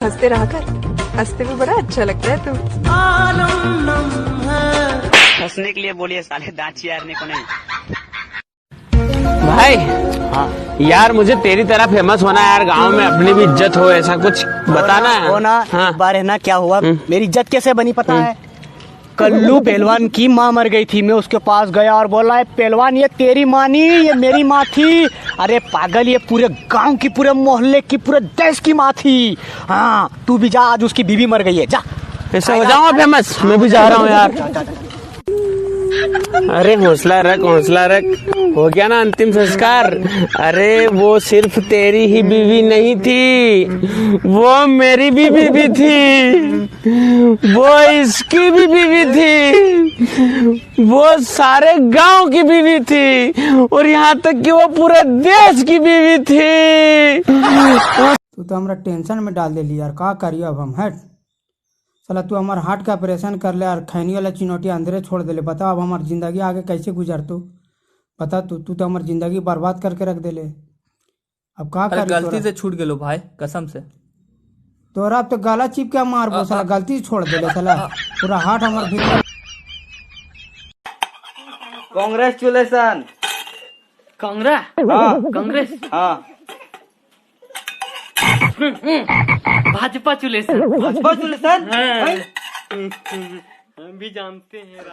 हंसते रहा कर, हंसते में बड़ा अच्छा लगता है तू। हंसने के लिए बोलिए, साले दांत चियारने को नहीं। भाई हाँ यार, मुझे तेरी तरह फेमस होना है यार, गांव में अपनी भी इज्जत हो, ऐसा कुछ बताना है। हो ना। हाँ। एक बार है ना, क्या हुआ मेरी इज्जत कैसे बनी पता है? कल्लू पहलवान की माँ मर गई थी, मैं उसके पास गया और बोला है पहलवान ये तेरी माँ नहीं, ये मेरी माँ थी। अरे पागल, ये पूरे गांव की, पूरे मोहल्ले की, पूरे देश की माँ थी। हाँ तू भी जा, आज उसकी बीवी मर गई है, जा। ऐसा हो जाऊंगा फेमस, मैं भी जा रहा हूँ यार। अरे हौसला रख, हौसला रख, हो गया ना अंतिम संस्कार। अरे वो सिर्फ तेरी ही बीवी नहीं थी, वो मेरी भी बीवी थी, वो इसकी भी बीवी थी, वो सारे गांव की बीवी थी, और यहाँ तक कि वो पूरे देश की बीवी थी। तू तो हमारा टेंशन में डाल दे यार, का करियो अब हम? हट चला, तू हमारे हार्ट का ऑपरेशन कर ले और खैनी वाला चिनौटी अंदर छोड़ दे ले। बता अब हमारी जिंदगी आगे कैसे गुजार तू? बता तू तो हमारी जिंदगी बर्बाद करके रख दे ले। अब का कर? गलती से छूट गेलो भाई, कसम से। तोरा अब तो गला चिप के मारबो साला, गलती से छोड़ दे ले साला, पूरा हार्ट हमारे भीतर। कांग्रेचुलेशन। कांग्रेस? हाँ कांग्रेस? हाँ। भाजपा चुलेशन। भाजपा चुलेशन। हम भी जानते हैं।